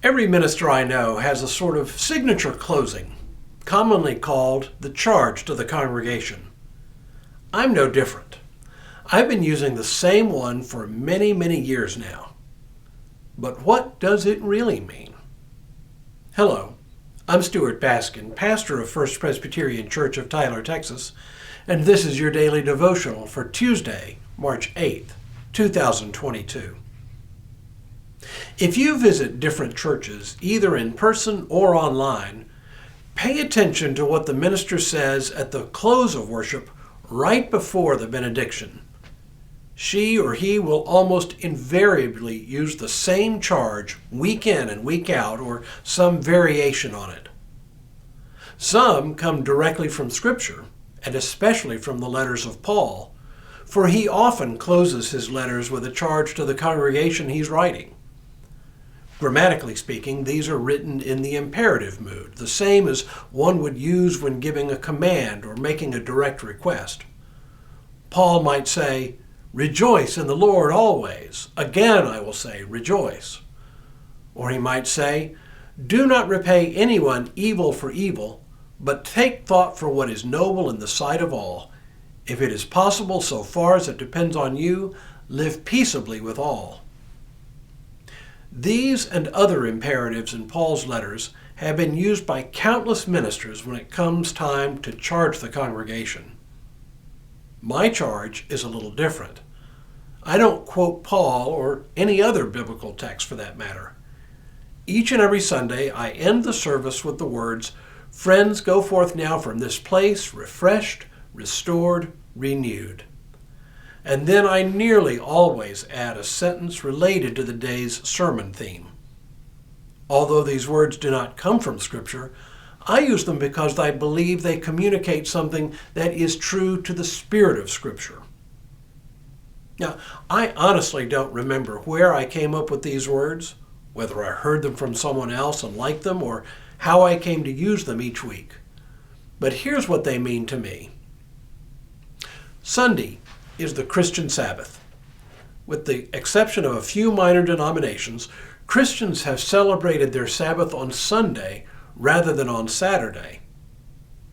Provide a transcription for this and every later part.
Every minister I know has a sort of signature closing, commonly called the charge to the congregation. I'm no different. I've been using the same one for many, many years now. But what does it really mean? Hello, I'm Stuart Baskin, pastor of First Presbyterian Church of Tyler, Texas, and this is your daily devotional for Tuesday, March 8th, 2022. If you visit different churches, either in person or online, pay attention to what the minister says at the close of worship right before the benediction. She or he will almost invariably use the same charge week in and week out, or some variation on it. Some come directly from Scripture, and especially from the letters of Paul, for he often closes his letters with a charge to the congregation he's writing. Grammatically speaking, these are written in the imperative mood, the same as one would use when giving a command or making a direct request. Paul might say, "Rejoice in the Lord always. Again I will say, rejoice." Or he might say, "Do not repay anyone evil for evil, but take thought for what is noble in the sight of all. If it is possible, so far as it depends on you, live peaceably with all." These and other imperatives in Paul's letters have been used by countless ministers when it comes time to charge the congregation. My charge is a little different. I don't quote Paul or any other biblical text for that matter. Each and every Sunday I end the service with the words, "Friends, go forth now from this place, refreshed, restored, renewed." And then I nearly always add a sentence related to the day's sermon theme. Although these words do not come from Scripture, I use them because I believe they communicate something that is true to the spirit of Scripture. Now, I honestly don't remember where I came up with these words, whether I heard them from someone else and liked them, or how I came to use them each week. But here's what they mean to me. Sunday is the Christian Sabbath. With the exception of a few minor denominations, Christians have celebrated their Sabbath on Sunday rather than on Saturday.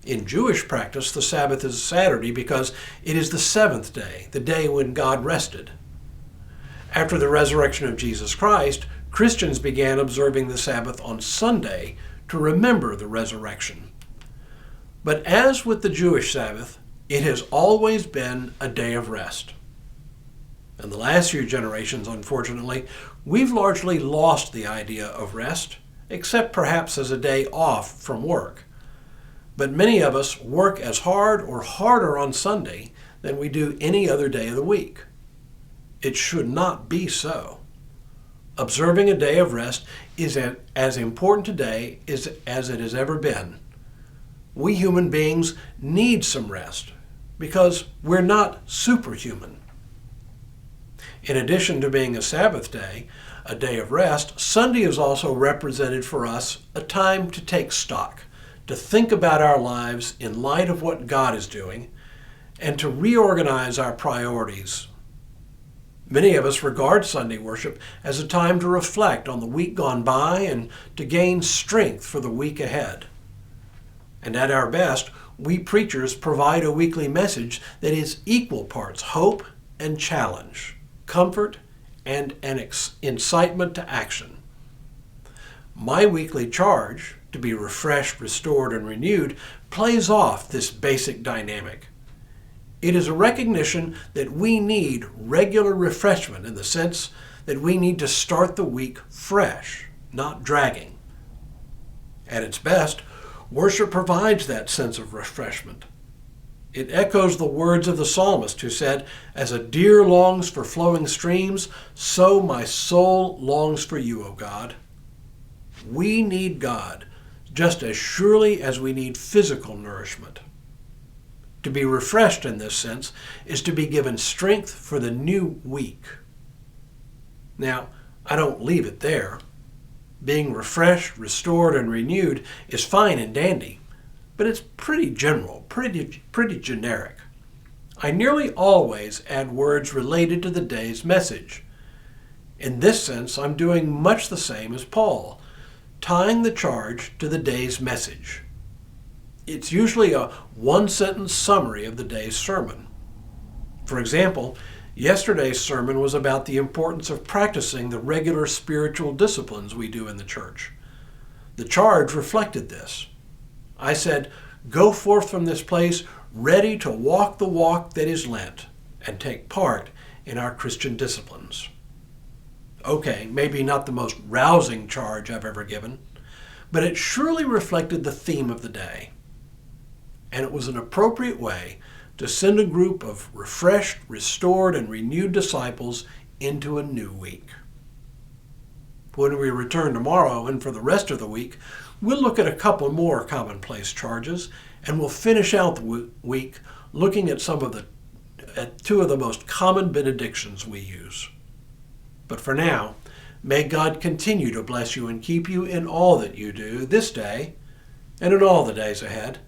In Jewish practice, the Sabbath is Saturday because it is the seventh day, the day when God rested. After the resurrection of Jesus Christ, Christians began observing the Sabbath on Sunday to remember the resurrection. But as with the Jewish Sabbath, it has always been a day of rest. In the last few generations, unfortunately, we've largely lost the idea of rest, except perhaps as a day off from work. But many of us work as hard or harder on Sunday than we do any other day of the week. It should not be so. Observing a day of rest is as important today as it has ever been. We human beings need some rest because we're not superhuman. In addition to being a Sabbath day, a day of rest, Sunday is also represented for us a time to take stock, to think about our lives in light of what God is doing, and to reorganize our priorities. Many of us regard Sunday worship as a time to reflect on the week gone by and to gain strength for the week ahead. And at our best, we preachers provide a weekly message that is equal parts hope and challenge, comfort and an incitement to action. My weekly charge, to be refreshed, restored, and renewed, plays off this basic dynamic. It is a recognition that we need regular refreshment in the sense that we need to start the week fresh, not dragging. At its best, worship provides that sense of refreshment. It echoes the words of the psalmist who said, "As a deer longs for flowing streams, so my soul longs for you, O God." We need God just as surely as we need physical nourishment. To be refreshed in this sense is to be given strength for the new week. Now, I don't leave it there. Being refreshed, restored, and renewed is fine and dandy, but it's pretty general, pretty generic. I nearly always add words related to the day's message. In this sense, I'm doing much the same as Paul, tying the charge to the day's message. It's usually a one-sentence summary of the day's sermon. For example, yesterday's sermon was about the importance of practicing the regular spiritual disciplines we do in the church. The charge reflected this. I said, "Go forth from this place ready to walk the walk that is Lent and take part in our Christian disciplines." Okay, maybe not the most rousing charge I've ever given, but it surely reflected the theme of the day. And it was an appropriate way to send a group of refreshed, restored, and renewed disciples into a new week. When we return tomorrow and for the rest of the week, we'll look at a couple more commonplace charges, and we'll finish out the week looking at two of the most common benedictions we use. But for now, may God continue to bless you and keep you in all that you do this day and in all the days ahead.